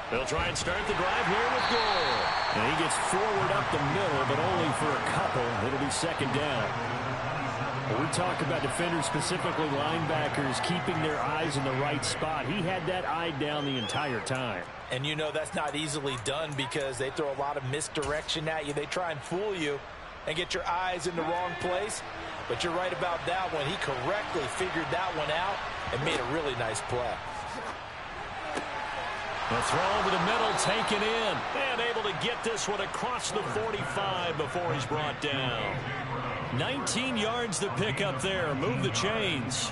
They'll try and start the drive here with goal. And he gets forward up the middle, but only for a couple. It'll be second down. When we talk about defenders, specifically linebackers, keeping their eyes in the right spot. He had that eye down the entire time. And you know that's not easily done because they throw a lot of misdirection at you. They try and fool you and get your eyes in the wrong place. But you're right about that one. He correctly figured that one out and made a really nice play. The throw over the middle, taken in. And able to get this one across the 45 before he's brought down. 19 yards to pick up there. Move the chains.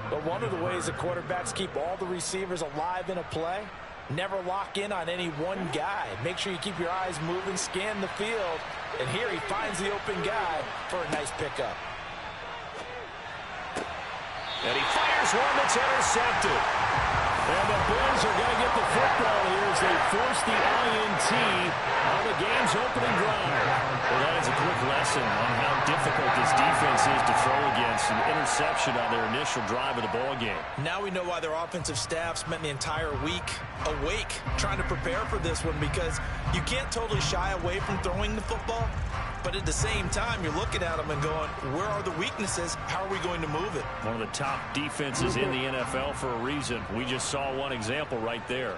But one of the ways the quarterbacks keep all the receivers alive in a play, never lock in on any one guy. Make sure you keep your eyes moving, scan the field. And here he finds the open guy for a nice pickup. And he fires one that's intercepted. And the Bills are going to get the football here as they force the INT on the game's opening drive. Well, that is a quick lesson on how difficult this defense is to throw against. An interception on their initial drive of the ball game. Now we know why their offensive staff spent the entire week awake trying to prepare for this one, because you can't totally shy away from throwing the football. But at the same time, you're looking at them and going, where are the weaknesses? How are we going to move it? One of the top defenses in the NFL for a reason. We just saw one example right there.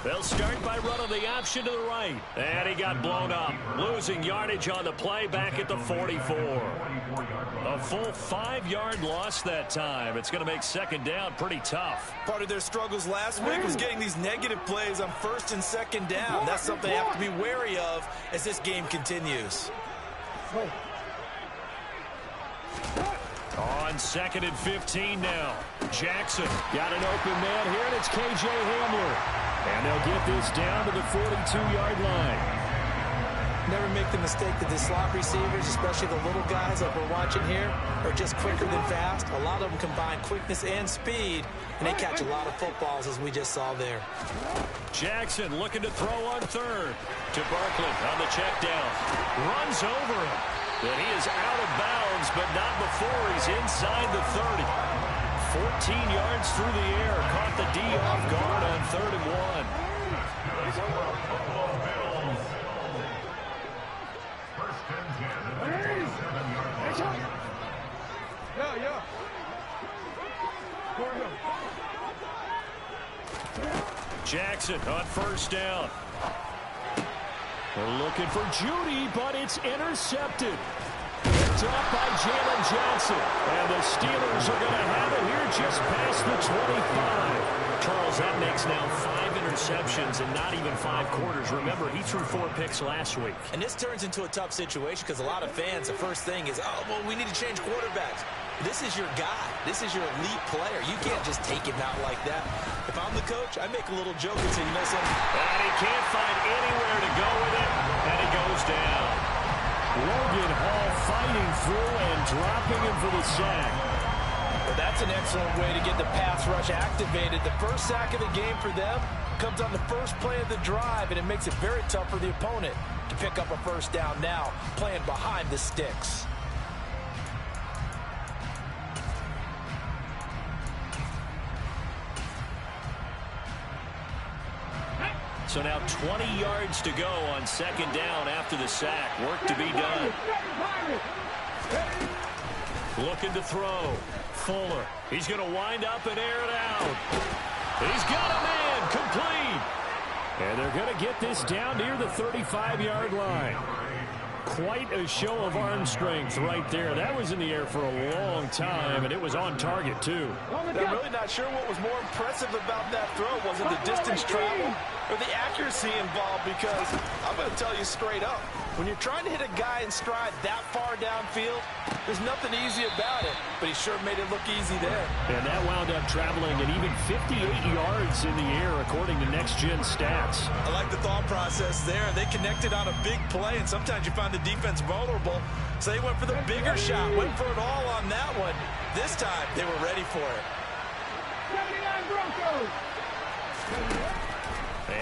They'll start by running the option to the right. And he got blown up. Losing yardage on the play back at the 44. A full 5-yard loss that time. It's going to make second down pretty tough. Part of their struggles last week was getting these negative plays on first and second down. That's something they have to be wary of as this game continues. On second and 15 now. Jackson got an open man here, and it's KJ Hamler. And they'll get this down to the 42-yard line. Never make the mistake that the slot receivers, especially the little guys like we're watching here, are just quicker than fast. A lot of them combine quickness and speed, and they catch a lot of footballs, as we just saw there. Jackson looking to throw on third. To Barkley on the check down. Runs over him. But he is out of bounds, but not before he's inside the 30. 14 yards through the air. Caught the D off guard on 3rd and 1. Jackson on first down. They're looking for Judy, but it's intercepted. Picked up by Jalen Johnson. And the Steelers are going to have it here just past the 25. Charles, that makes now 5 interceptions in not even 5 quarters. Remember, he threw 4 picks last week. And this turns into a tough situation because a lot of fans, the first thing is, oh, well, we need to change quarterbacks. This is your guy. This is your elite player. You can't just take him out like that. If I'm the coach, I make a little joke and say, you know something? And he can't find anywhere to go with it, and it goes down. Logan Hall fighting through and dropping him for the sack. Well, that's an excellent way to get the pass rush activated. The first sack of the game for them comes on the first play of the drive, and it makes it very tough for the opponent to pick up a first down now, playing behind the sticks. So now 20 yards to go on second down after the sack. Work to be done. Looking to throw. Fuller. He's going to wind up and air it out. He's got a man. Complete. And they're going to get this down near the 35-yard line. Quite a show of arm strength right there. That was in the air for a long time, and it was on target, too. I'm really not sure what was more impressive about that throw. Was it the distance traveled or the accuracy involved? Because I'm going to tell you straight up, when you're trying to hit a guy in stride that far downfield, there's nothing easy about it. But he sure made it look easy there. And that wound up traveling at even 58 yards in the air, according to Next Gen Stats. I like the thought process there. They connected on a big play, and sometimes you find the defense vulnerable. So they went for the bigger shot, went for it all on that one. This time, they were ready for it. 79 Broncos.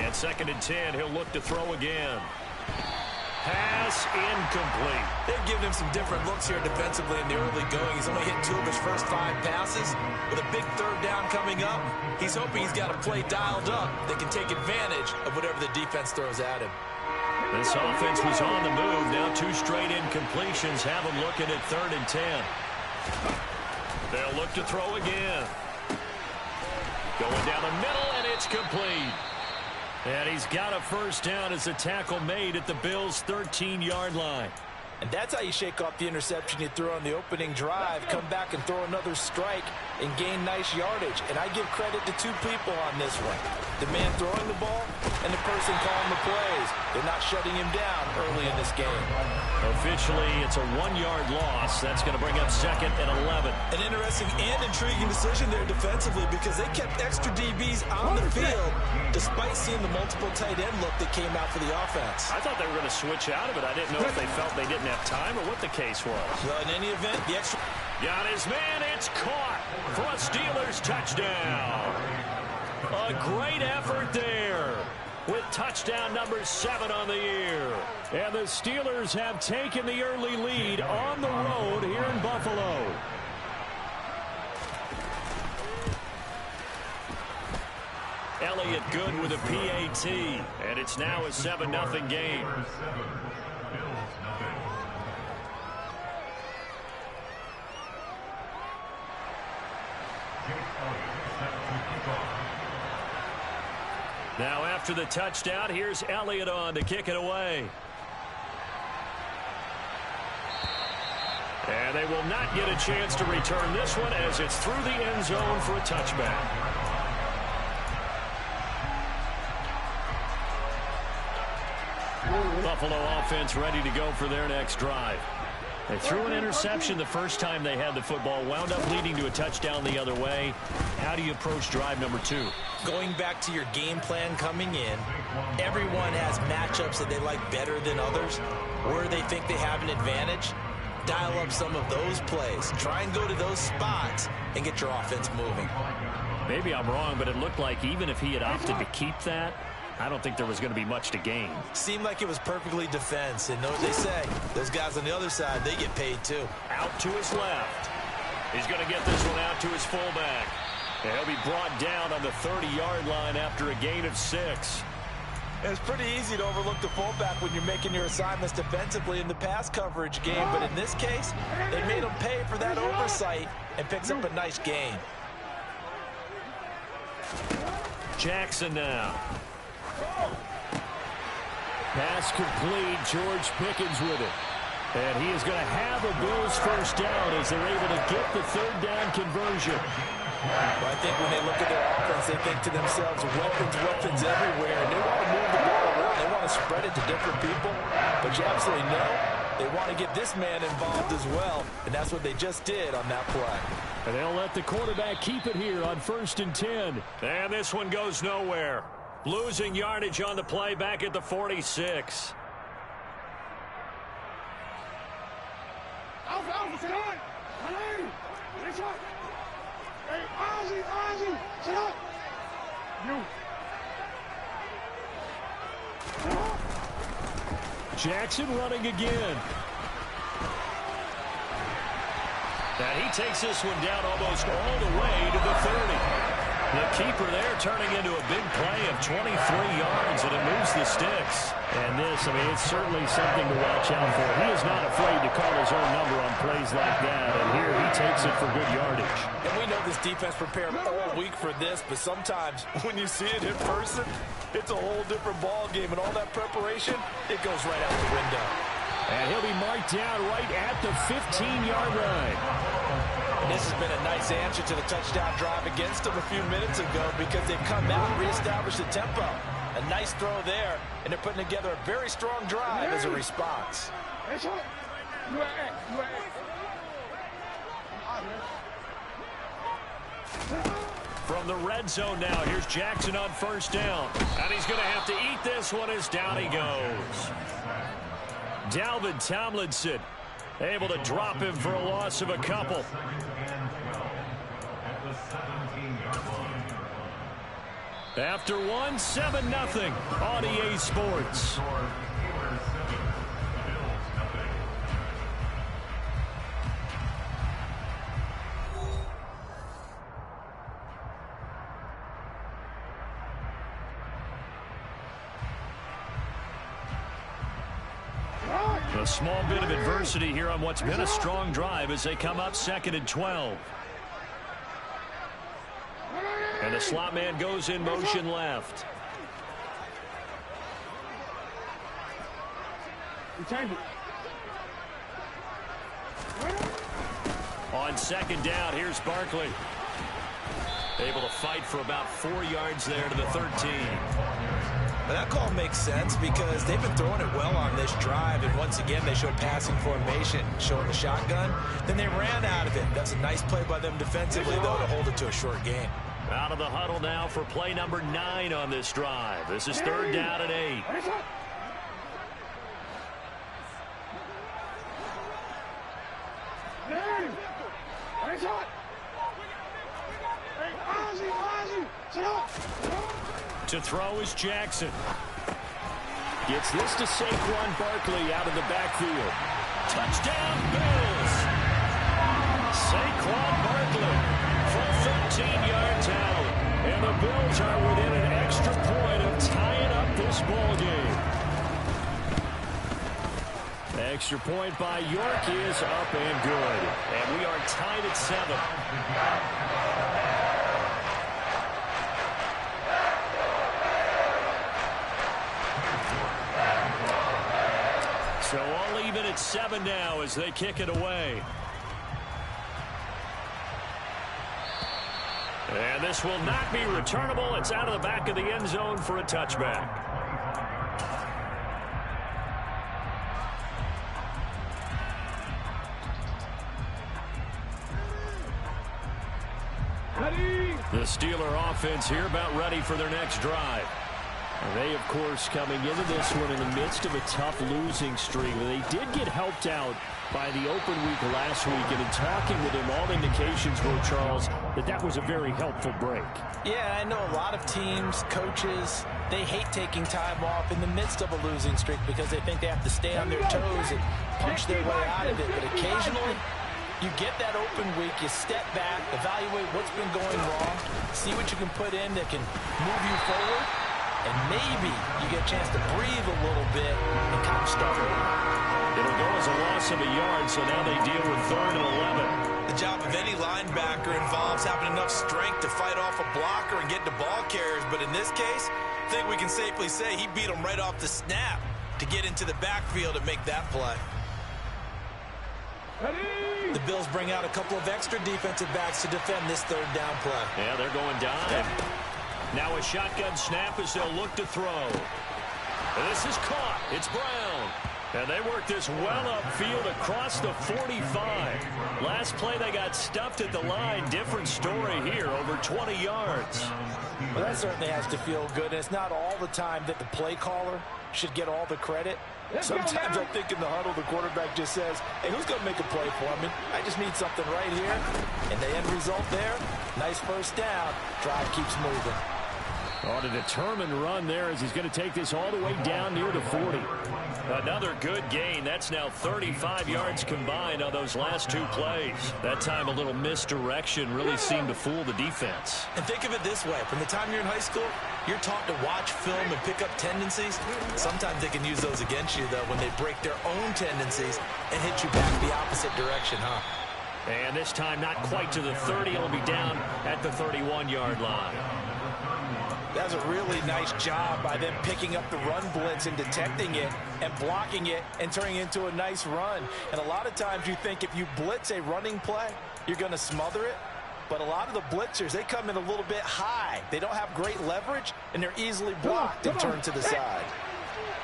And 2nd and 10, he'll look to throw again. Pass incomplete. They've given him some different looks here defensively in the early going. He's only hit 2 of his first 5 passes. With a big third down coming up, he's hoping he's got a play dialed up that can take advantage of whatever the defense throws at him. This offense was on the move. Now 2 straight incompletions have him looking at 3rd and 10. They'll look to throw again. Going down the middle, and it's complete. And he's got a first down as a tackle made at the Bills' 13-yard line. And that's how you shake off the interception you threw on the opening drive, come back and throw another strike and gain nice yardage. And I give credit to 2 people on this one. The man throwing the ball and the person calling the plays. They're not shutting him down early in this game. Officially, it's a 1-yard loss. That's going to bring up 2nd and 11. An interesting and intriguing decision there defensively because they kept extra DBs on the field despite seeing the multiple tight end look that came out for the offense. I thought they were going to switch out of it. I didn't know if they felt they didn't have time or what the case was. Well, in any event, the extra... Got his man. It's caught for a Steelers touchdown. A great effort there with touchdown number 7 on the year. And the Steelers have taken the early lead on the road here in Buffalo. Elliott good with a PAT. And it's now a 7-0 game. Now after the touchdown, here's Elliott on to kick it away. And they will not get a chance to return this one as it's through the end zone for a touchback. Buffalo offense ready to go for their next drive. They threw an interception the first time they had the football, wound up leading to a touchdown the other way. How do you approach drive number 2? Going back to your game plan coming in, everyone has matchups that they like better than others, where they think they have an advantage. Dial up some of those plays. Try and go to those spots and get your offense moving. Maybe I'm wrong, but it looked like even if he had opted to keep that, I don't think there was going to be much to gain. Seemed like it was perfectly defense. And know what they say, those guys on the other side, they get paid too. Out to his left. He's going to get this one out to his fullback. And he'll be brought down on the 30-yard line after a gain of 6. And it's pretty easy to overlook the fullback when you're making your assignments defensively in the pass coverage game. But in this case, they made him pay for that oversight and picks up a nice gain. Jackson now. Pass complete. George Pickens with it. And he is going to have a Bills first down as they're able to get the 3rd down conversion. Well, I think when they look at their offense, they think to themselves, weapons everywhere. And they want to move the ball around. They want to spread it to different people. But you absolutely know they want to get this man involved as well. And that's what they just did on that play. And they'll let the quarterback keep it here on 1st and 10. And this one goes nowhere. Losing yardage on the play back at the 46. Jackson running again. And he takes this one down almost all the way to the 30. The keeper there turning into a big play of 23 yards, and it moves the sticks. And this, I mean, it's certainly something to watch out for. He is not afraid to call his own number on plays like that, and here he takes it for good yardage. And we know this defense prepared all week for this, but sometimes when you see it in person, it's a whole different ball game, and all that preparation, it goes right out the window. And he'll be marked down right at the 15-yard line. And this has been a nice answer to the touchdown drive against them a few minutes ago because they've come out and reestablished the tempo. A nice throw there, and they're putting together a very strong drive as a response. From the red zone now, here's Jackson on first down. And he's going to have to eat this one as down he goes. Dalvin Tomlinson able to drop him for a loss of a couple. After 7-0 on EA Sports. A small bit of adversity here on what's been a strong drive as they come up 2nd and 12. And the slot man goes in motion left. On 2nd down, here's Barkley. Able to fight for about 4 yards there to the 13. But that call makes sense because they've been throwing it well on this drive, and once again they showed passing formation, showing the shotgun. Then they ran out of it. That's a nice play by them defensively, though, to hold it to a short gain. Out of the huddle now for play number 9 on this drive. This is 3rd down and 8. To throw is Jackson. Gets this to Saquon Barkley out of the backfield. Touchdown, Bills! Saquon Barkley from 13 yards out. And the Bills are within an extra point of tying up this ball game. Extra point by York is up and good. And we are tied at 7. So all even at 7 now as they kick it away. And this will not be returnable. It's out of the back of the end zone for a touchback. The Steeler offense here about ready for their next drive. And they, of course, coming into this one in the midst of a tough losing streak. They did get helped out by the open week last week, and in talking with him, all indications were, Charles, that was a very helpful break. Yeah, I know a lot of teams, coaches, they hate taking time off in the midst of a losing streak because they think they have to stay on their toes and punch their way out of it. But occasionally, you get that open week, you step back, evaluate what's been going wrong, see what you can put in that can move you forward, and maybe you get a chance to breathe a little bit and kind of start over. It'll go as a loss of a yard, so now they deal with 3rd and 11. The job of any linebacker involves having enough strength to fight off a blocker and get to ball carriers, but in this case, I think we can safely say he beat him right off the snap to get into the backfield and make that play. The Bills bring out a couple of extra defensive backs to defend this 3rd down play. Yeah, they're going dive. Now a shotgun snap as they'll look to throw. And this is caught. It's Brown. And they work this well upfield across the 45. Last play they got stuffed at the line. Different story here, over 20 yards. Well, that certainly has to feel good. And it's not all the time that the play caller should get all the credit. Sometimes I think in the huddle the quarterback just says, hey, who's going to make a play for me? I just need something right here. And the end result there, nice first down. Drive keeps moving. On a determined run there as he's going to take this all the way down near the 40. Another good gain. That's now 35 yards combined on those last 2 plays. That time a little misdirection really seemed to fool the defense. And think of it this way. From the time you're in high school, you're taught to watch film and pick up tendencies. Sometimes they can use those against you, though, when they break their own tendencies and hit you back the opposite direction, huh? And this time not quite to the 30. It'll be down at the 31-yard line. That's a really nice job by them picking up the run blitz and detecting it and blocking it and turning it into a nice run. And a lot of times you think if you blitz a running play, you're going to smother it. But a lot of the blitzers, they come in a little bit high. They don't have great leverage, and they're easily blocked and turned to the side.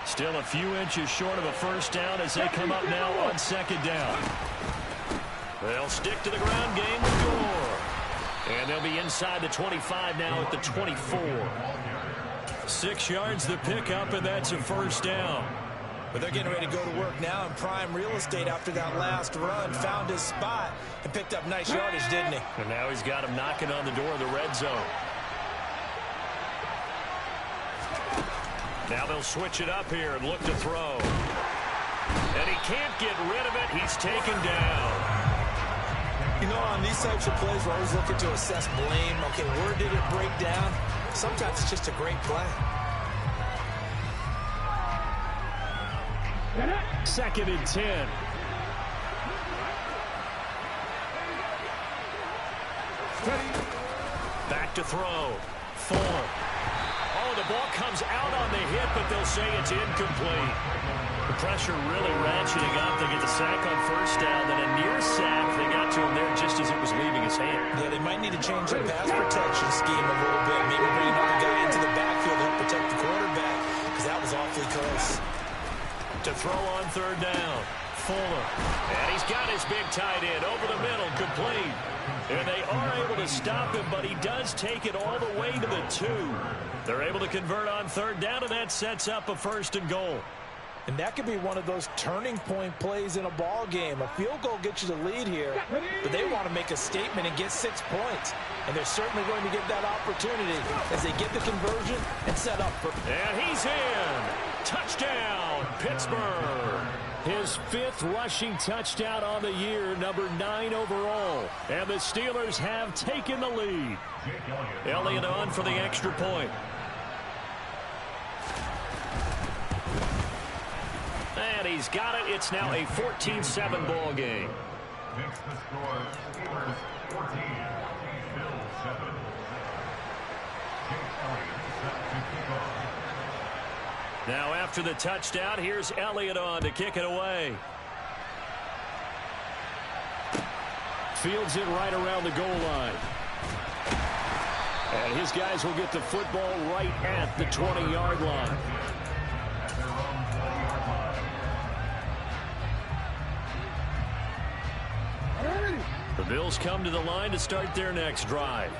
Still a few inches short of a first down as they come up now on 2nd down. They'll stick to the ground game with Gore. And they'll be inside the 25 now at the 24. 6 yards the pickup, and that's a first down. But they're getting ready to go to work now in prime real estate after that last run. Found his spot and picked up nice yardage, didn't he? And now he's got him knocking on the door of the red zone. Now they'll switch it up here and look to throw. And he can't get rid of it. He's taken down. You know, on these types of plays, we're always looking to assess blame. Okay, where did it break down? Sometimes it's just a great play. 2nd and 10. Back to throw. Fuller. Oh, the ball comes out on the hit, but they'll say it's incomplete. The pressure really ratcheting up. They get the sack on first down, then a near sack. They got to him there just as it was leaving his hand. Yeah, they might need to change their pass protection scheme a little bit. Maybe bring another guy into the backfield to protect the quarterback, because that was awfully close. To throw on 3rd down. Fuller. And he's got his big tight end over the middle, complete. And they are able to stop him, but he does take it all the way to the 2. They're able to convert on 3rd down, and that sets up a 1st and goal. And that could be one of those turning point plays in a ball game. A field goal gets you the lead here, but they want to make a statement and get 6 points. And they're certainly going to get that opportunity as they get the conversion and set up for... And he's in. Touchdown, Pittsburgh. His 5th rushing touchdown on the year, number 9 overall. And the Steelers have taken the lead. Elliott on for the extra point. And he's got it. It's now a 14-7 ball game. Makes the score Steelers 14, Bills 7. Jake Elliott set to kick off. Now after the touchdown, here's Elliott on to kick it away. Fields it right around the goal line. And his guys will get the football right at the 20-yard line. The Bills come to the line to start their next drive.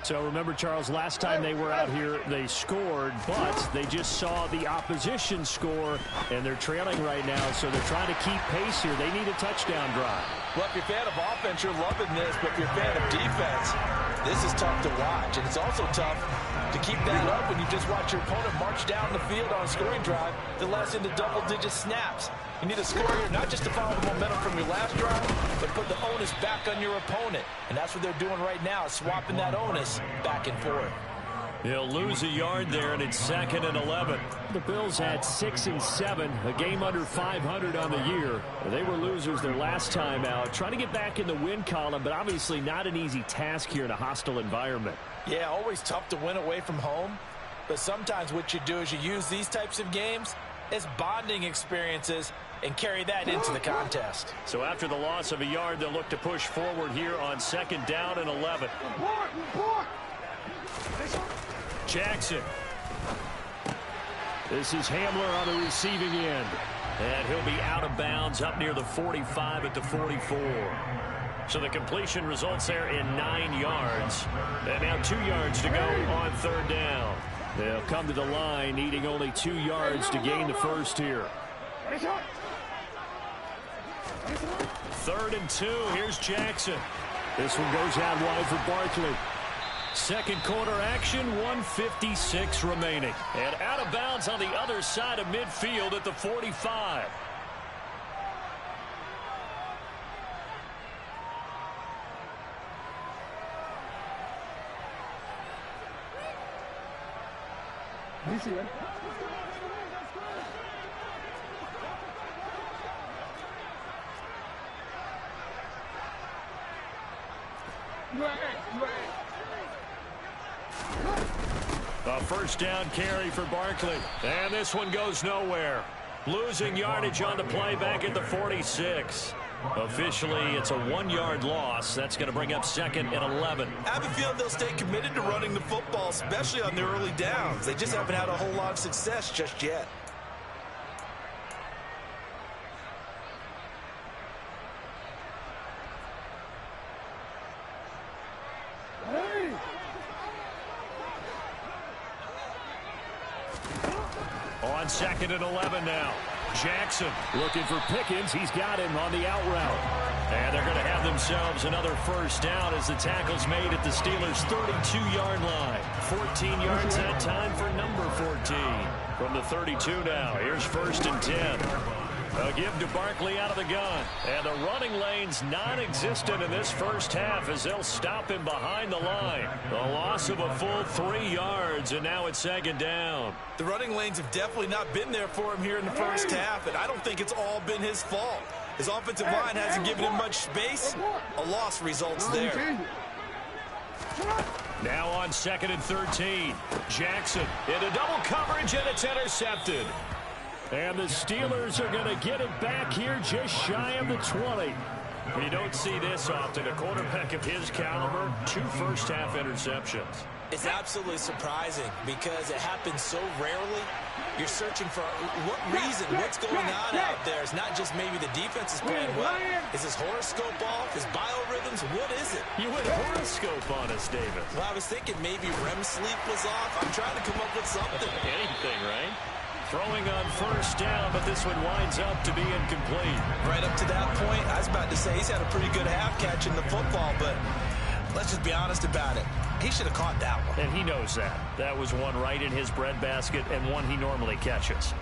So remember, Charles, last time they were out here, they scored, but they just saw the opposition score, and they're trailing right now, so they're trying to keep pace here. They need a touchdown drive. Well, if you're a fan of offense, you're loving this, but if you're a fan of defense, this is tough to watch, and it's also tough to keep that up when you just watch your opponent march down the field on a scoring drive to last into double-digit snaps. You need a score here, not just to follow the momentum from your last drive, but put the onus back on your opponent. And that's what they're doing right now, swapping that onus back and forth. They'll lose a yard there, and it's 2nd and 11. The Bills had 6 and 7, a game under 500 on the year. They were losers their last time out, trying to get back in the win column, but obviously not an easy task here in a hostile environment. Yeah, always tough to win away from home, but sometimes what you do is you use these types of games as bonding experiences and carry that into the contest. So after the loss of a yard, they'll look to push forward here on 2nd down and 11. Jackson. This is Hamler on the receiving end. And he'll be out of bounds up near the 45 at the 44. So the completion results there in 9 yards. And now 2 yards to go on 3rd down. They'll come to the line needing only 2 yards to gain the first here. 3rd and 2. Here's Jackson. This one goes out wide for Barkley. Second quarter action, 1:56 remaining. And out of bounds on the other side of midfield at the 45. A first down carry for Barkley. And this one goes nowhere. Losing yardage on the play back at the 46. Officially, it's a 1-yard loss. That's going to bring up 2nd and 11. I have a feeling they'll stay committed to running the football, especially on their early downs. They just haven't had a whole lot of success just yet. On 2nd and 11 now. Jackson looking for Pickens. He's got him on the out route. And they're going to have themselves another first down as the tackle's made at the Steelers' 32-yard line. 14 yards that time for number 14. From the 32 now, here's 1st and 10. A give to Barkley out of the gun. And the running lane's non-existent in this first half as they'll stop him behind the line. A loss of a full 3 yards, and now it's second down. The running lanes have definitely not been there for him here in the first half, and I don't think it's all been his fault. His offensive line hasn't given him much space. A loss results there. Now on 2nd and 13. Jackson into double coverage, and it's intercepted. And the Steelers are going to get it back here just shy of the 20. You don't see this often. A quarterback of his caliber, 2 first-half interceptions. It's absolutely surprising because it happens so rarely. You're searching for what reason, what's going on out there. It's not just maybe the defense is playing well. Is his horoscope off? His biorhythms? What is it? You went horoscope on us, David. Well, I was thinking maybe REM sleep was off. I'm trying to come up with something. Anything, right? Throwing on first down, but this one winds up to be incomplete. Right up to that point, I was about to say he's had a pretty good half catching the football, but let's just be honest about it. He should have caught that one. And he knows that. That was one right in his breadbasket and one he normally catches.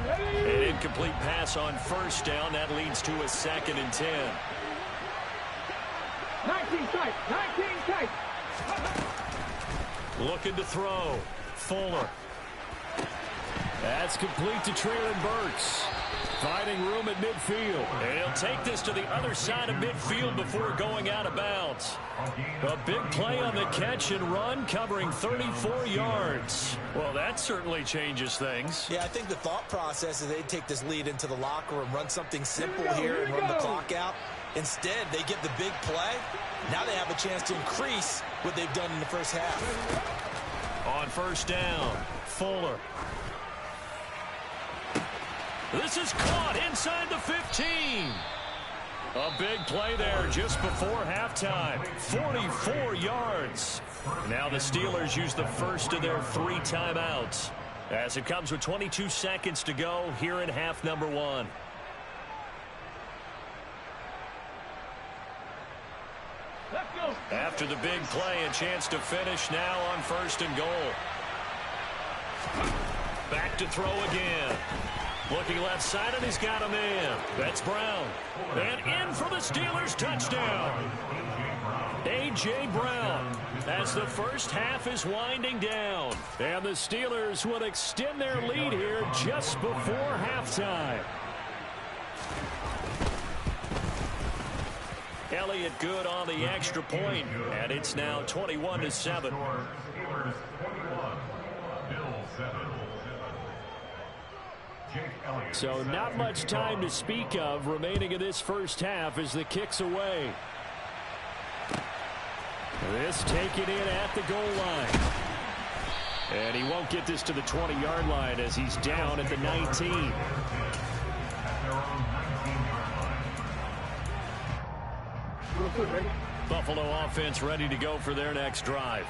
An incomplete pass on first down. That leads to a 2nd and 10. 19 tight. 19 tight. Looking to throw. Fuller. That's complete to Treylon Burks. Finding room at midfield. And he'll take this to the other side of midfield before going out of bounds. A big play on the catch and run, covering 34 yards. Well, that certainly changes things. Yeah, I think the thought process is they'd take this lead into the locker room, run something simple here and run the clock out. Instead, they get the big play. Now they have a chance to increase what they've done in the first half. On first down, Fuller. This is caught inside the 15. A big play there just before halftime. 44 yards. Now the Steelers use the first of their 3 timeouts as it comes with 22 seconds to go here in half number 1. Let's go. After the big play, a chance to finish now on 1st and goal. Back to throw again. Looking left side, and he's got a man. That's Brown. And in for the Steelers touchdown. A.J. Brown as the first half is winding down. And the Steelers will extend their lead here just before halftime. Elliott good on the extra point, and it's now 21-7. So not much time to speak of remaining in this first half as the kick's away. This taken in at the goal line. And he won't get this to the 20-yard line as he's down at the 19. Buffalo offense ready to go for their next drive.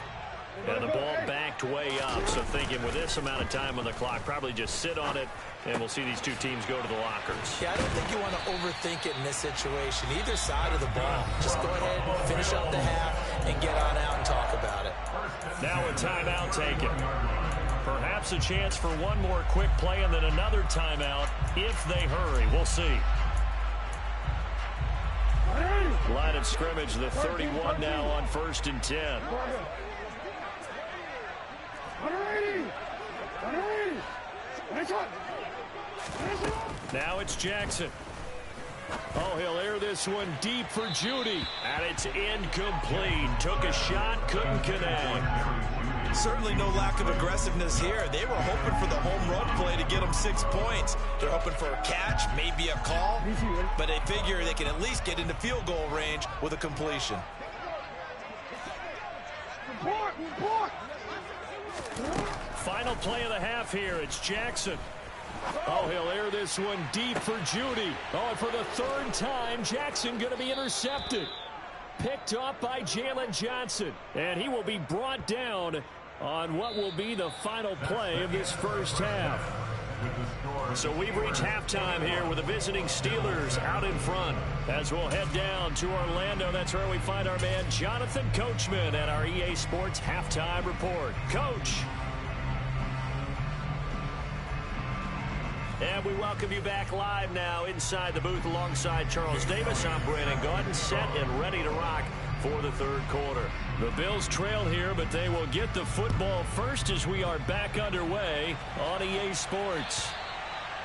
And the ball backed way up, so thinking with this amount of time on the clock, probably just sit on it, and we'll see these two teams go to the lockers. Yeah, I don't think you want to overthink it in this situation. Either side of the ball. Just go ahead and finish up the half and get on out and talk about it. Now a timeout taken. Perhaps a chance for one more quick play and then another timeout if they hurry. We'll see. Line of scrimmage, the 31 now on 1st and 10. Now it's Jackson. Oh, he'll air this one deep for Judy. And it's incomplete. Took a shot, couldn't connect. Certainly no lack of aggressiveness here. They were hoping for the home run play to get them 6 points. They're hoping for a catch, maybe a call, but they figure they can at least get into field goal range with a completion. Final play of the half here. It's Jackson. Oh, he'll air this one deep for Judy. Oh, and for the 3rd time, Jackson going to be intercepted. Picked up by Jalen Johnson. And he will be brought down on what will be the final play of this first half. with the score. So we've reached halftime here with the visiting Steelers out in front. As we'll head down to Orlando, that's where we find our man Jonathan Coachman at our EA Sports Halftime Report. Coach. And we welcome you back live now inside the booth alongside Charles Davis. I'm Brandon Gaudin, set and ready to rock for the third quarter. The Bills trail here, but they will get the football first as we are back underway on EA Sports.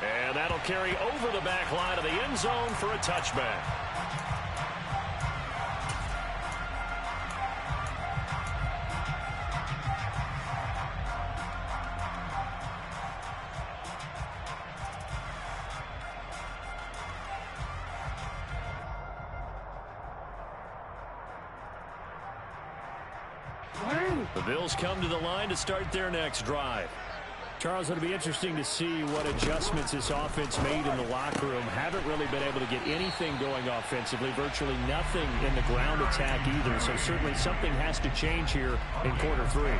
And that'll carry over the back line of the end zone for a touchback. The Bills come to the line to start their next drive. Charles, it'll be interesting to see what adjustments this offense made in the locker room. Haven't really been able to get anything going offensively, virtually nothing in the ground attack either. So certainly something has to change here in quarter three.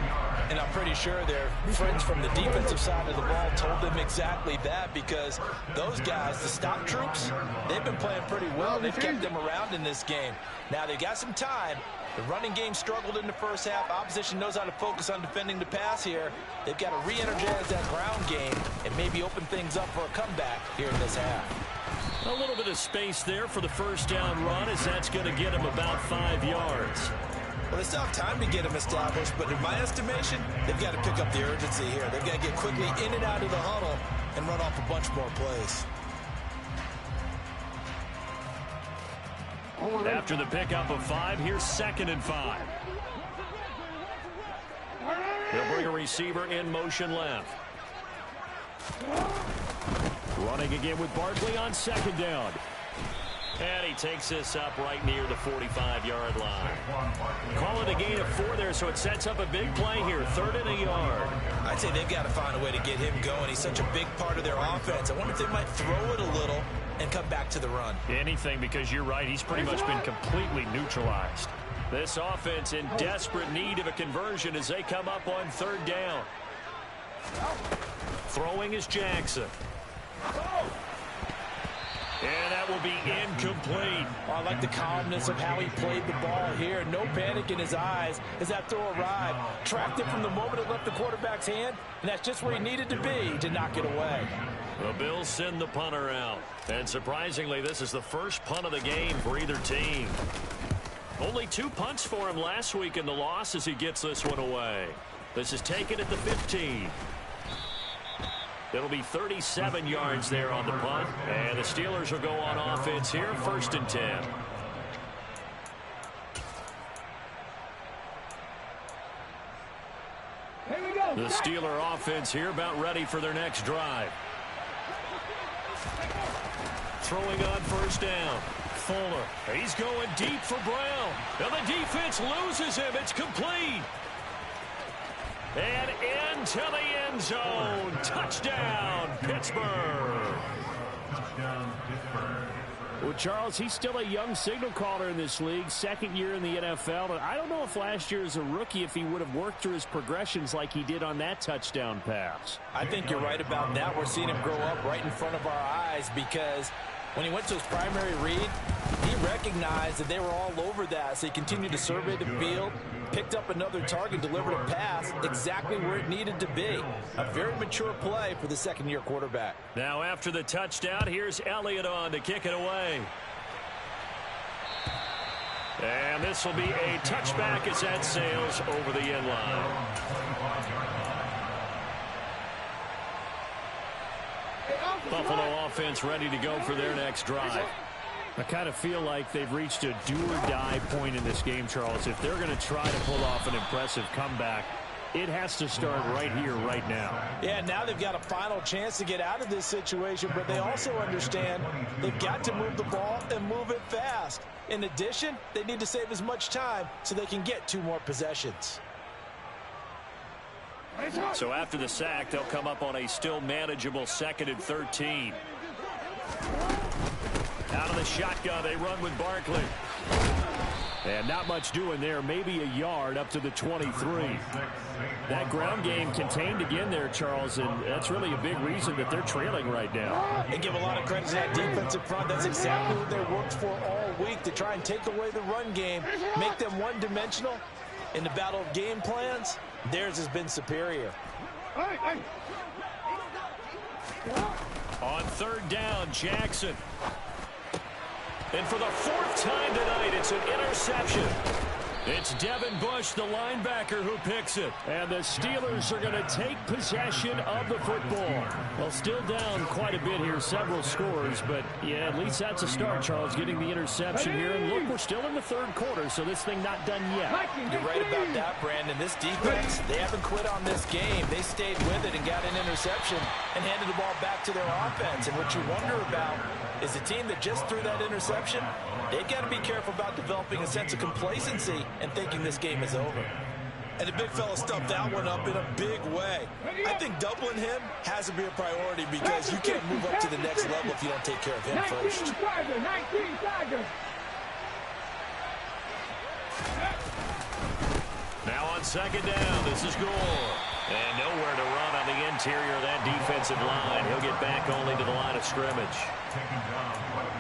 And I'm pretty sure their friends from the defensive side of the ball told them exactly that, because those guys, the stop troops, they've been playing pretty well. They've kept them around in this game. Now they got some time. The running game struggled in the first half. Opposition knows how to focus on defending the pass here. They've got to re-energize that ground game and maybe open things up for a comeback here in this half. A little bit of space there for the first down run, as that's going to get him about 5 yards. Well, they still have time to get them established, but in my estimation, they've got to pick up the urgency here. They've got to get quickly in and out of the huddle and run off a bunch more plays. After the pickup of 5, here's 2nd and 5. They'll bring a receiver in motion left. Running again with Barkley on 2nd down. And he takes this up right near the 45-yard line. Call it a gain of 4 there, so it sets up a big play here. 3rd and a yard. I'd say they've got to find a way to get him going. He's such a big part of their offense. I wonder if they might throw it a little and come back to the run. Anything, because you're right. He's pretty much been completely neutralized. This offense in desperate need of a conversion as they come up on 3rd down. Throwing is Jackson. And that will be incomplete. Oh, I like the calmness of how he played the ball here. No panic in his eyes as that throw arrived. Tracked it from the moment it left the quarterback's hand, and that's just where he needed to be to knock it away. The Bills send the punter out. And surprisingly, this is the first punt of the game for either team. Only 2 punts for him last week in the loss as he gets this one away. This is taken at the 15. It'll be 37 yards there on the punt. And the Steelers will go on offense here, 1st and 10. Here we go. The Steeler offense here about ready for their next drive. Throwing on 1st down. Fuller. He's going deep for Brown. Now the defense loses him. It's complete. And into the end zone. Touchdown, Pittsburgh. Touchdown, Pittsburgh. Well, Charles, he's still a young signal caller in this league, 2nd year in the NFL. And I don't know if last year as a rookie, if he would have worked through his progressions like he did on that touchdown pass. I think you're right about that. We're seeing him grow up right in front of our eyes, because when he went to his primary read, he recognized that they were all over that. So he continued to survey the field, picked up another target, delivered a pass exactly where it needed to be. A very mature play for the 2nd-year quarterback. Now after the touchdown, here's Elliott on to kick it away. And this will be a touchback as that sails over the end line. Buffalo offense ready to go for their next drive. I kind of feel like they've reached a do-or-die point in this game, Charles. If they're going to try to pull off an impressive comeback, it has to start right here, right now. Yeah, now they've got a final chance to get out of this situation, but they also understand they've got to move the ball and move it fast. In addition, they need to save as much time so they can get 2 more possessions. So after the sack, they'll come up on a still manageable 2nd and 13. Out of the shotgun, they run with Barkley. And not much doing there, maybe a yard up to the 23. That ground game contained again there, Charles, and that's really a big reason that they're trailing right now. And give a lot of credit to that defensive front. That's exactly what they worked for all week, to try and take away the run game, make them one-dimensional. In the battle of game plans, theirs has been superior. On third down, Jackson. And for the fourth time tonight, it's an interception. It's Devin Bush, the linebacker, who picks it. And the Steelers are going to take possession of the football. Well, still down quite a bit here, several scores. But, yeah, at least that's a start, Charles, getting the interception here. And look, we're still in the third quarter, so this thing not done yet. You're right about that, Brandon. This defense, they haven't quit on this game. They stayed with it and got an interception and handed the ball back to their offense. And what you wonder about is the team that just threw that interception, they've got to be careful about developing a sense of complacency and thinking this game is over. And the big fella stuffed that one up in a big way. I think doubling him has to be a priority, because you can't move up to the next level if you don't take care of him first. 19 Tigers. Now on second down, this is Gore. And nowhere to run on the interior of that defensive line. He'll get back only to the line of scrimmage.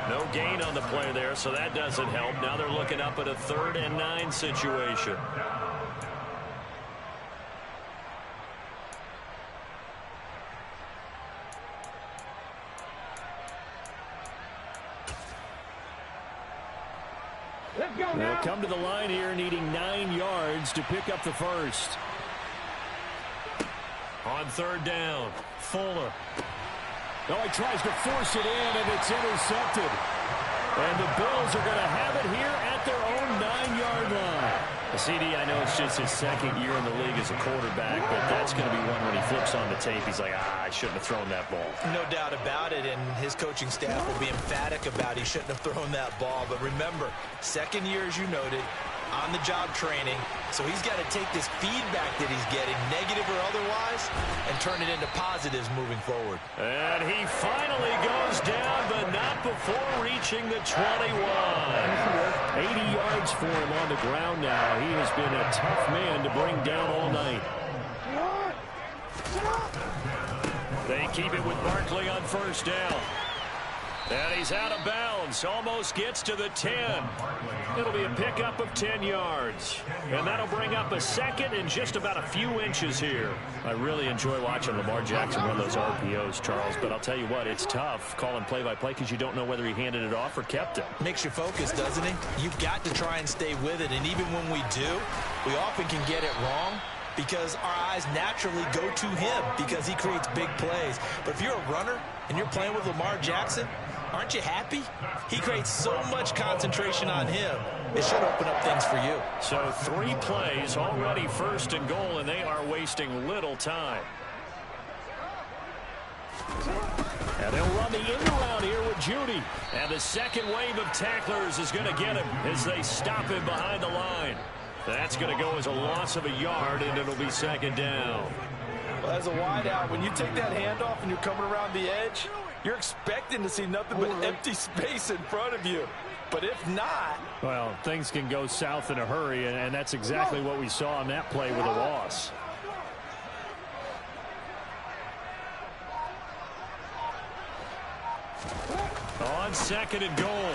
No gain on the play there, so that doesn't help. Now they're looking up at a 3rd and 9 situation. Let's go now. They'll come to the line here needing 9 yards to pick up the first. On third down, Fuller. Oh, he tries to force it in, and it's intercepted. And the Bills are going to have it here at their own 9-yard line. CD, I know it's just his second year in the league as a quarterback, but that's going to be one when he flips on the tape. He's like, I shouldn't have thrown that ball. No doubt about it, and his coaching staff will be emphatic about he shouldn't have thrown that ball. But remember, second year, as you noted, on-the-job training, so he's got to take this feedback that he's getting, negative or otherwise, and turn it into positives moving forward. And he finally goes down, but not before reaching the 21. 80 yards for him on the ground now. He has been a tough man to bring down all night. They keep it with Barkley on first down. And he's out of bounds, almost gets to the 10. It'll be a pickup of 10 yards. And that'll bring up a second and just about a few inches here. I really enjoy watching Lamar Jackson run those RPOs, Charles, but I'll tell you what, it's tough calling play-by-play because you don't know whether he handed it off or kept it. Makes you focus, doesn't he? You've got to try and stay with it, and even when we do, we often can get it wrong, because our eyes naturally go to him because he creates big plays. But if you're a runner and you're playing with Lamar Jackson, aren't you happy? He creates so much concentration on him. It should open up things for you. So 3 plays, already first and goal, and they are wasting little time. And they'll run the end around here with Judy. And the second wave of tacklers is going to get him as they stop him behind the line. That's going to go as a loss of a yard, and it'll be second down. Well, as a wideout, when you take that handoff and you're coming around the edge, you're expecting to see nothing but empty space in front of you. But if not... Well, things can go south in a hurry, and that's exactly what we saw on that play with a loss. On second and goal,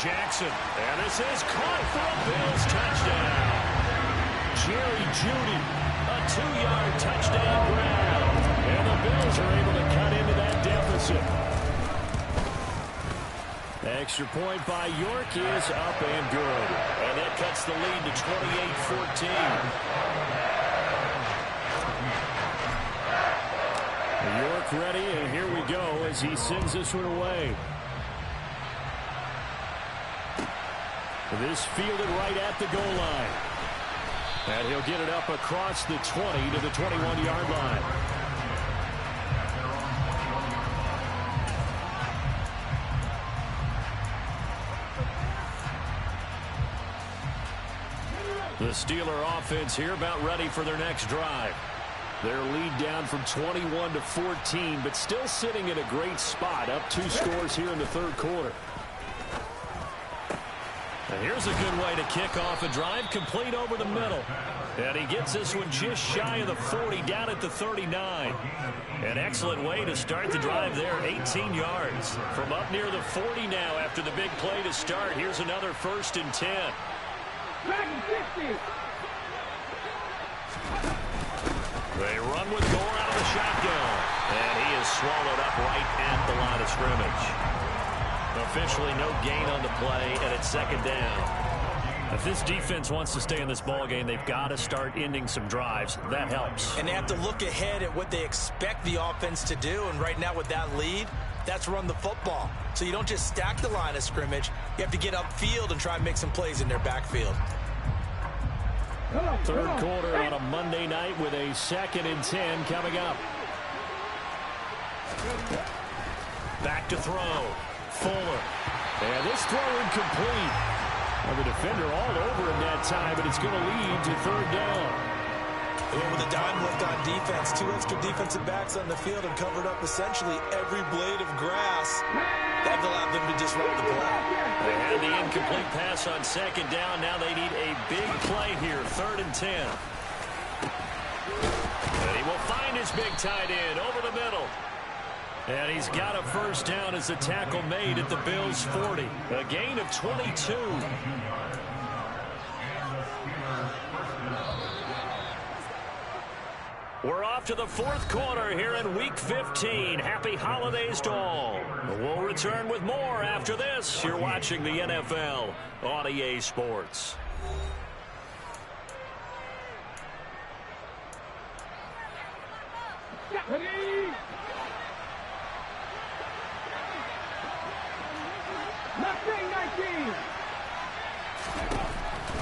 Jackson. And this is caught for a Bills touchdown. Jerry Jeudy, a 2-yard touchdown grab. And the Bills are able to cut into that deficit. Extra point by York is up and good. And that cuts the lead to 28-14. York ready, and here we go as he sends this one away. This fielded right at the goal line. And he'll get it up across the 20 to the 21-yard line. The Steeler offense here about ready for their next drive. Their lead down from 21 to 14, but still sitting in a great spot, up 2 scores here in the third quarter. And here's a good way to kick off a drive, complete over the middle. And he gets this one just shy of the 40, down at the 39. An excellent way to start the drive there, 18 yards. From up near the 40 now after the big play to start. Here's another 1st and 10. Back and 60. They run with Gore out of the shotgun. And he is swallowed up right at the line of scrimmage. Officially no gain on the play, and it's 2nd down. If this defense wants to stay in this ball game, they've got to start ending some drives. That helps. And they have to look ahead at what they expect the offense to do. And right now with that lead, that's run the football. So you don't just stack the line of scrimmage. You have to get upfield and try and make some plays in their backfield. 3rd quarter on a Monday night with a 2nd and 10 coming up. Back to throw. Fuller. And this throw incomplete. Well, the defender all over him that time, but it's going to lead to 3rd down. And with a dime left on defense, 2 extra defensive backs on the field and covered up essentially every blade of grass. That allowed them to disrupt the play. They had the incomplete pass on 2nd down. Now they need a big play here, 3rd and 10. And he will find his big tight end over the middle. And he's got a 1st down as the tackle made at the Bills' 40. A gain of 22. We're off to the 4th quarter here in Week 15. Happy holidays to all. We'll return with more after this. You're watching the NFL on EA Sports.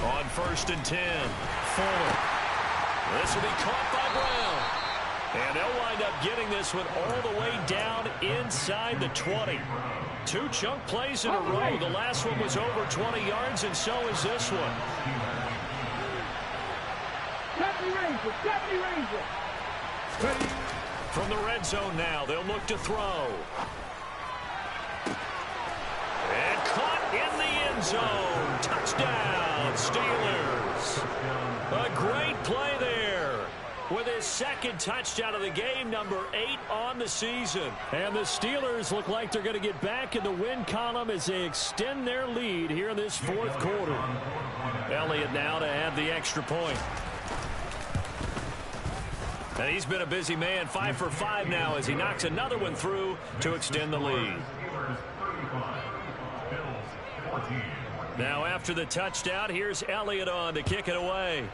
On 1st and 10, Fuller. This will be caught by Brown. And they'll wind up getting this one all the way down inside the 20. 2 chunk plays in a row. The last one was over 20 yards, and so is this one. From the red zone now, they'll look to throw. And caught in the end zone. Touchdown, Steelers. A great play there with his 2nd touchdown of the game, number 8 on the season. And the Steelers look like they're going to get back in the win column as they extend their lead here in this 4th quarter. Elliott now to add the extra point. And he's been a busy man, 5 for 5 now as he knocks another one through to extend the lead. Now after the touchdown, here's Elliott on to kick it away.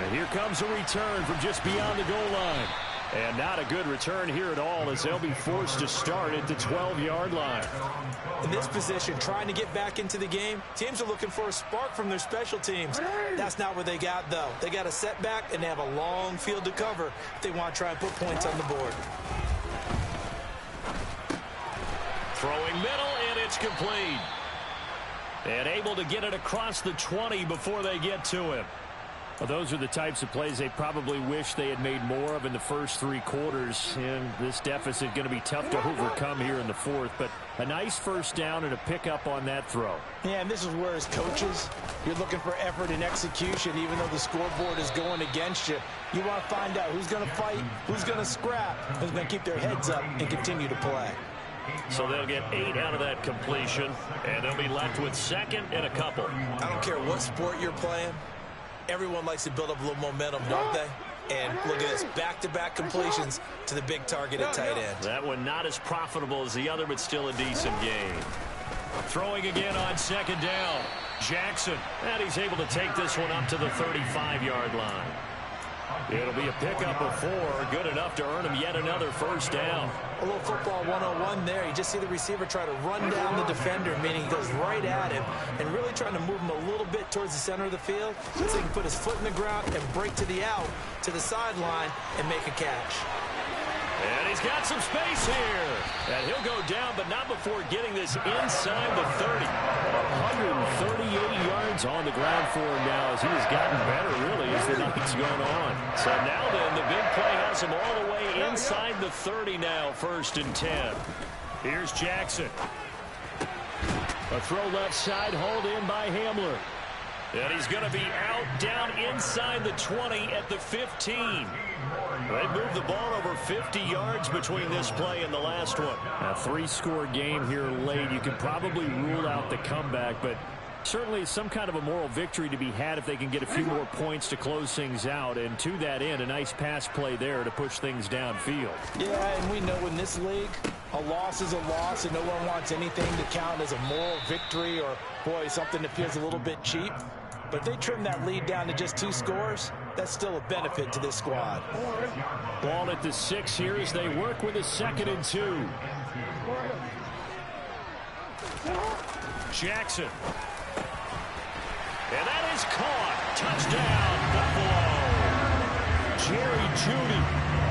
And here comes a return from just beyond the goal line. And not a good return here at all as they'll be forced to start at the 12-yard line. In this position, trying to get back into the game, teams are looking for a spark from their special teams. That's not what they got, though. They got a setback, and they have a long field to cover if they want to try and put points on the board. Throwing middle, and it's complete. And able to get it across the 20 before they get to him. Well, those are the types of plays they probably wish they had made more of in the first 3 quarters. And this deficit going to be tough to overcome here in the 4th. But a nice 1st down and a pickup on that throw. Yeah, and this is where as coaches, you're looking for effort and execution. Even though the scoreboard is going against you, you want to find out who's going to fight, who's going to scrap, who's going to keep their heads up and continue to play. So they'll get 8 out of that completion, and they'll be left with 2nd and a couple. I don't care what sport you're playing. Everyone likes to build up a little momentum, don't they? And look at this, back-to-back completions to the big target at tight end. That one not as profitable as the other, but still a decent game. Throwing again on 2nd down. Jackson, and he's able to take this one up to the 35-yard line. It'll be a pickup of 4, good enough to earn him yet another 1st down. A little football 101 there. You just see the receiver try to run down the defender, meaning he goes right at him and really trying to move him a little bit towards the center of the field so he can put his foot in the ground and break to the out, to the sideline, and make a catch. And he's got some space here. And he'll go down, but not before getting this inside the 30. 138 yards on the ground for him now as he has gotten better, really, as the night's gone on. So now then, the big play has him all the way inside the 30 now, 1st and 10. Here's Jackson. A throw left side, hauled in by Hamler. And he's going to be out down inside the 20 at the 15. They moved the ball over 50 yards between this play and the last one. A 3-score game here late. You could probably rule out the comeback, but certainly some kind of a moral victory to be had if they can get a few more points to close things out. And to that end, a nice pass play there to push things downfield. Yeah, and we know in this league, a loss is a loss, and no one wants anything to count as a moral victory or, boy, something that feels a little bit cheap. But if they trim that lead down to just 2 scores, that's still a benefit to this squad. Ball at the 6 here as they work with a 2nd and 2. Jackson. And that is caught. Touchdown, Buffalo. Jerry Jeudy,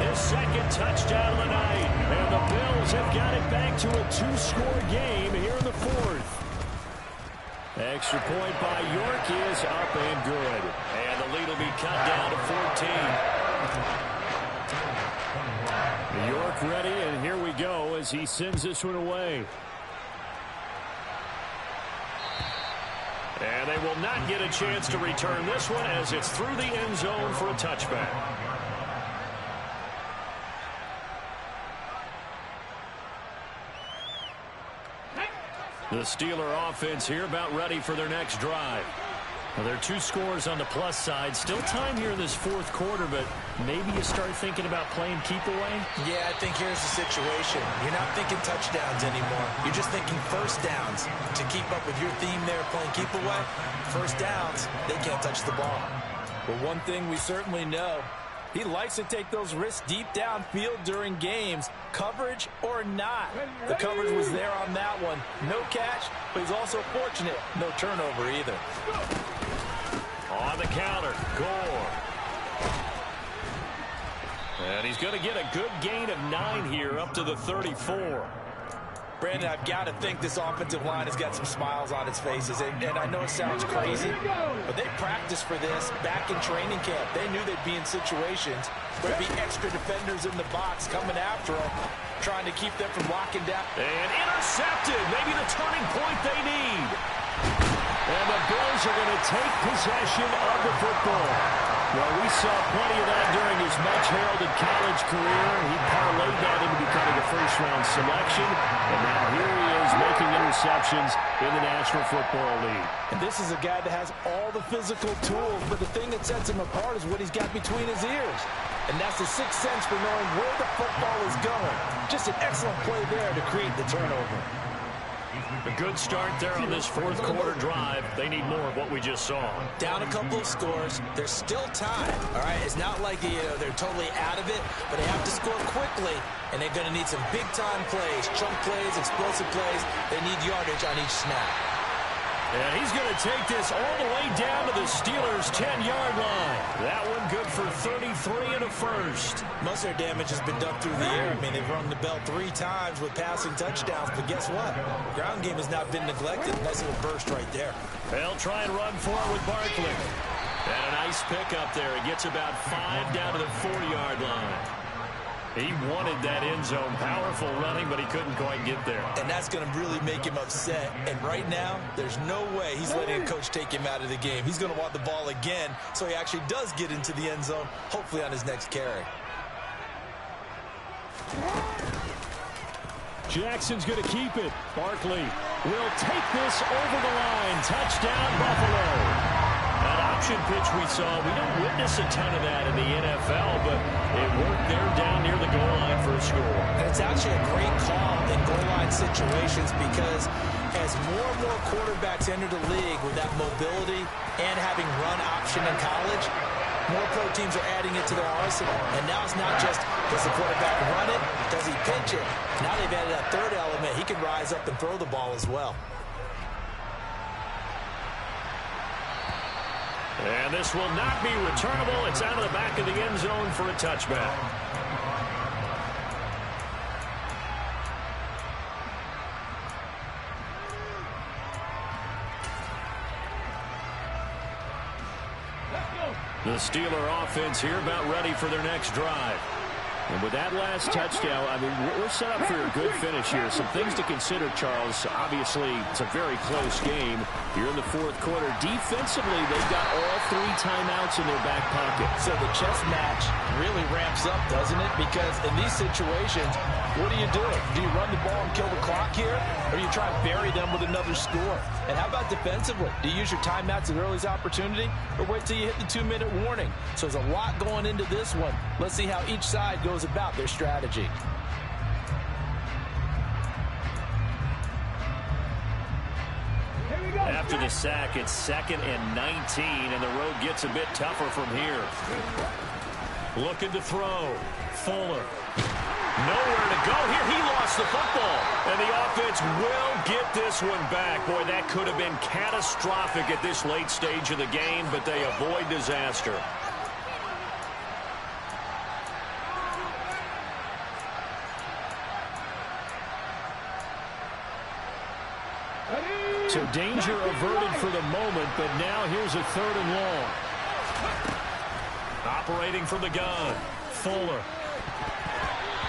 his 2nd touchdown of the night. And the Bills have got it back to a 2-score game here in the 4th. Extra point by York is up and good. And the lead will be cut down to 14. York ready, and here we go as he sends this one away. And they will not get a chance to return this one as it's through the end zone for a touchback. The Steeler offense here about ready for their next drive. Well, there are 2 scores on the plus side. Still time here in this 4th quarter, but maybe you start thinking about playing keep away? Yeah, I think here's the situation. You're not thinking touchdowns anymore. You're just thinking first downs. To keep up with your theme there, playing keep away, first downs, they can't touch the ball. Well, one thing we certainly know, he likes to take those risks deep downfield during games, coverage or not. The coverage was there on that one. No catch, but he's also fortunate. No turnover either. On the counter, Gore. And he's going to get a good gain of 9 here up to the 34. Brandon, I've got to think this offensive line has got some smiles on its faces. And I know it sounds crazy, but they practiced for this back in training camp. They knew they'd be in situations where there'd be extra defenders in the box coming after them, trying to keep them from locking down. And intercepted. Maybe the turning point they need. And the Bills are going to take possession of the football. Well, we saw plenty of that during his much-heralded college career. He parlayed that into becoming a first-round selection. And now here he is making interceptions in the National Football League. And this is a guy that has all the physical tools, but the thing that sets him apart is what he's got between his ears. And that's the sixth sense for knowing where the football is going. Just an excellent play there to create the turnover. A good start there on this 4th quarter drive. They need more of what we just saw. Down a couple of scores. There's still time. All right, it's not like they're totally out of it, but they have to score quickly, and they're going to need some big-time plays, chunk plays, explosive plays. They need yardage on each snap. And he's going to take this all the way down to the Steelers' 10-yard line. That one good for 33 and a first. Most of their damage has been done through the air. I mean, they've rung the bell 3 times with passing touchdowns, but guess what? The ground game has not been neglected. Nice little burst right there. They'll try and run for it with Barkley. And a nice pickup there. It gets about 5 down to the 4-yard line. He wanted that end zone. Powerful running, but he couldn't quite get there. And that's going to really make him upset. And right now, there's no way he's letting a coach take him out of the game. He's going to want the ball again, so he actually does get into the end zone, hopefully on his next carry. Jackson's going to keep it. Barkley will take this over the line. Touchdown, Buffalo. That option pitch we saw, we don't witness a ton of that in the NFL, but it worked there down near the goal line for a score. And it's actually a great call in goal line situations because as more and more quarterbacks enter the league with that mobility and having run option in college, more pro teams are adding it to their arsenal. And now it's not just, does the quarterback run it? Does he pitch it? Now they've added that third element. He can rise up and throw the ball as well. And this will not be returnable. It's out of the back of the end zone for a touchback. The Steeler offense here about ready for their next drive. And with that last touchdown, I mean, we're set up for a good finish here. Some things to consider, Charles. Obviously, it's a very close game here in the fourth quarter. Defensively, they've got all 3 timeouts in their back pocket. So the chess match really ramps up, doesn't it? Because in these situations, what do? Do you run the ball and kill the clock here? Or do you try and bury them with another score? And how about defensively? Do you use your timeouts at earliest opportunity? Or wait till you hit the 2-minute warning? So there's a lot going into this one. Let's see how each side goes about their strategy. After the sack, it's 2nd and 19, and the road gets a bit tougher from here. Looking to throw. Fuller. Nowhere to go here. He lost the football. And the offense will get this one back. Boy, that could have been catastrophic at this late stage of the game, but they avoid disaster. So danger averted for the moment, but now here's a 3rd and long. Operating from the gun. Fuller.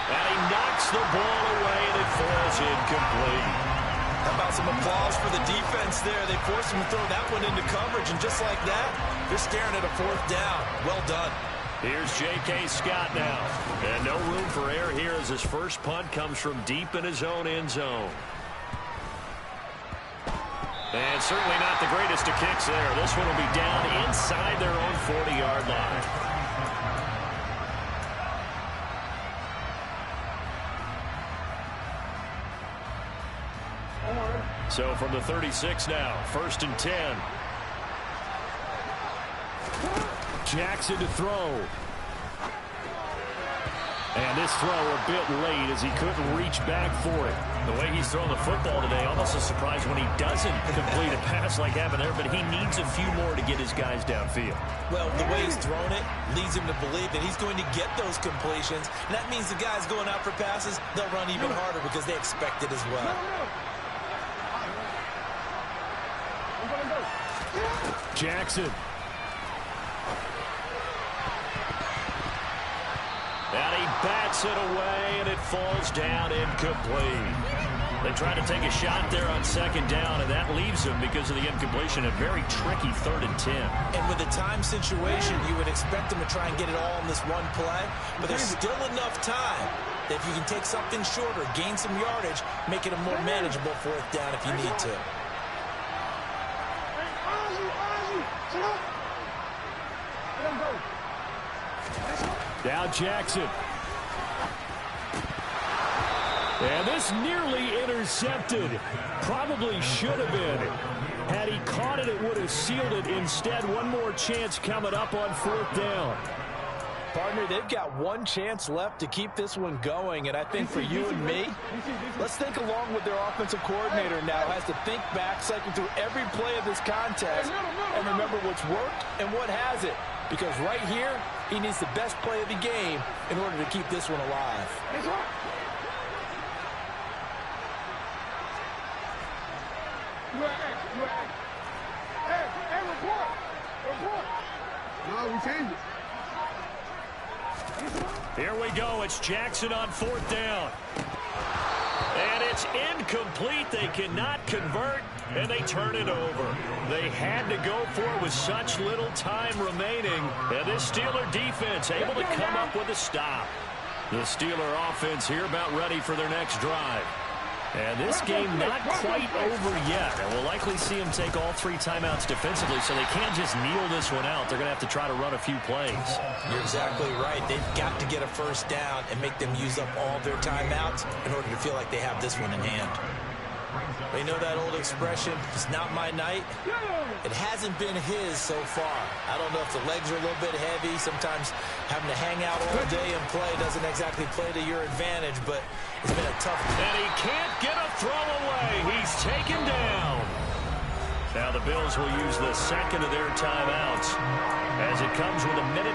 And he knocks the ball away, and it falls incomplete. How about some applause for the defense there? They forced him to throw that one into coverage, and just like that, they're staring at a 4th down. Well done. Here's J.K. Scott now. And no room for error here as his first punt comes from deep in his own end zone. And certainly not the greatest of kicks there. This one will be down inside their own 40-yard line. So from the 36 now, 1st and 10. Jackson to throw. And this throw a bit late as he couldn't reach back for it. The way he's throwing the football today, almost a surprise when he doesn't complete a pass like happened there, but he needs a few more to get his guys downfield. Well, the way he's thrown it leads him to believe that he's going to get those completions. And that means the guys going out for passes, they'll run even harder because they expect it as well. Jackson. And he bats it away, and it falls down incomplete. They try to take a shot there on 2nd down, and that leaves them because of the incompletion. A very tricky 3rd and 10. And with a time situation, you would expect them to try and get it all in this one play, but there's still enough time that if you can take something shorter, gain some yardage, make it a more manageable 4th down if you need to. Now Jackson. And this nearly intercepted. Probably should have been. Had he caught it, it would have sealed it. Instead, one more chance coming up on 4th down. Partner, they've got one chance left to keep this one going, and I think for you and me, let's think along with their offensive coordinator now has to think back, cycle through every play of this contest, and remember what's worked and what hasn't. Because right here, he needs the best play of the game in order to keep this one alive. No, we changed it. Here we go. It's Jackson on 4th down. And it's incomplete. They cannot convert, and they turn it over. They had to go for it with such little time remaining. And this Steeler defense able to come up with a stop. The Steeler offense here about ready for their next drive. And this game not quite over yet. And we'll likely see them take all 3 timeouts defensively, so they can't just kneel this one out. They're going to have to try to run a few plays. You're exactly right. They've got to get a 1st down and make them use up all their timeouts in order to feel like they have this one in hand. You know that old expression, it's not my night? It hasn't been his so far. I don't know if the legs are a little bit heavy. Sometimes having to hang out all day and play doesn't exactly play to your advantage, but it's been a tough... And he can't get a throw away. He's taken down. Now the Bills will use the 2nd of their timeouts as it comes with 1:15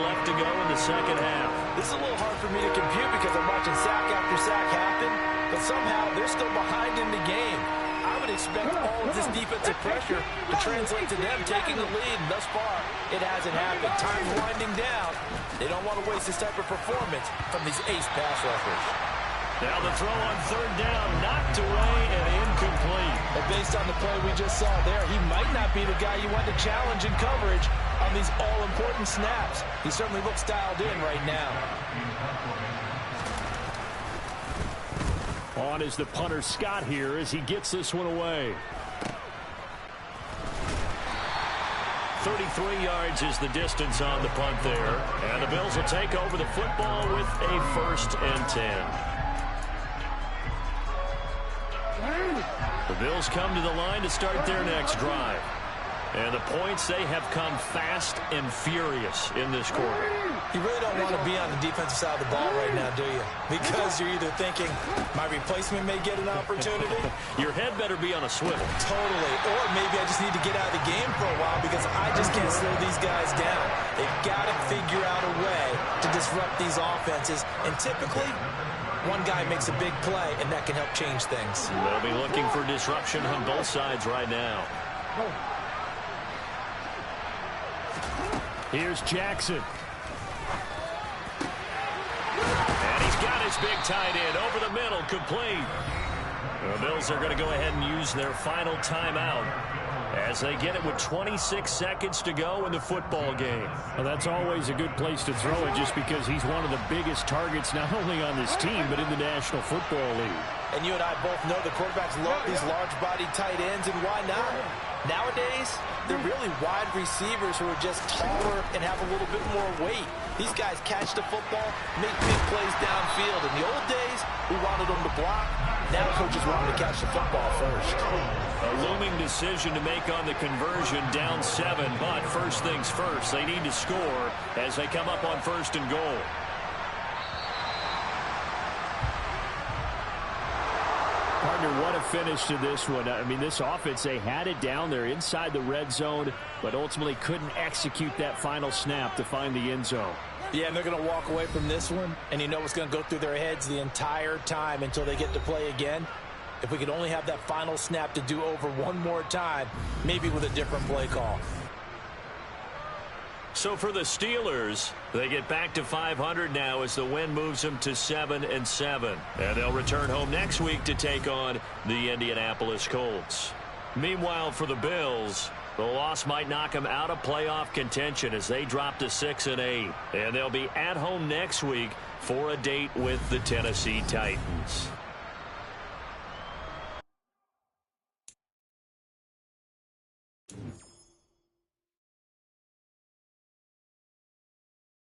left to go in the 2nd half. This is a little hard for me to compute because I'm watching sack after sack happen, but somehow they're still behind in the game. I would expect all of this defensive pressure to translate to them taking the lead. And thus far, it hasn't happened. Time's winding down. They don't want to waste this type of performance from these ace pass rushers. Now the throw on third down, knocked away and incomplete. And based on the play we just saw there, he might not be the guy you want to challenge in coverage on these all-important snaps. He certainly looks dialed in right now. On is the punter Scott here as he gets this one away. 33 yards is the distance on the punt there. And the Bills will take over the football with a 1st and 10. The Bills come to the line to start their next drive. And the points, they have come fast and furious in this quarter. You really don't want to be on the defensive side of the ball right now, do you? Because you're either thinking, my replacement may get an opportunity. Your head better be on a swivel. Totally. Or maybe I just need to get out of the game for a while because I just can't slow these guys down. They've got to figure out a way to disrupt these offenses. And typically, one guy makes a big play, and that can help change things. They'll be looking for disruption on both sides right now. Here's Jackson. And he's got his big tight end over the middle, complete. The Bills are going to go ahead and use their final timeout as they get it with 26 seconds to go in the football game. Well, that's always a good place to throw it just because he's one of the biggest targets not only on this team but in the National Football League. And you and I both know the quarterbacks love these large-bodied tight ends, and why not? Nowadays, they're really wide receivers who are just taller and have a little bit more weight. These guys catch the football, make big plays downfield. In the old days, we wanted them to block. Now coaches want them to catch the football first. A looming decision to make on the conversion, down 7, but first things first, they need to score as they come up on 1st and goal. Partner, what a finish to this one. I mean, this offense, they had it down there inside the red zone, but ultimately couldn't execute that final snap to find the end zone. Yeah, and they're going to walk away from this one, and you know what's going to go through their heads the entire time until they get to play again. If we could only have that final snap to do over one more time, maybe with a different play call. So for the Steelers, they get back to 500 now as the win moves them to 7-7. And they'll return home next week to take on the Indianapolis Colts. Meanwhile, for the Bills, the loss might knock them out of playoff contention as they drop to 6-8. And they'll be at home next week for a date with the Tennessee Titans.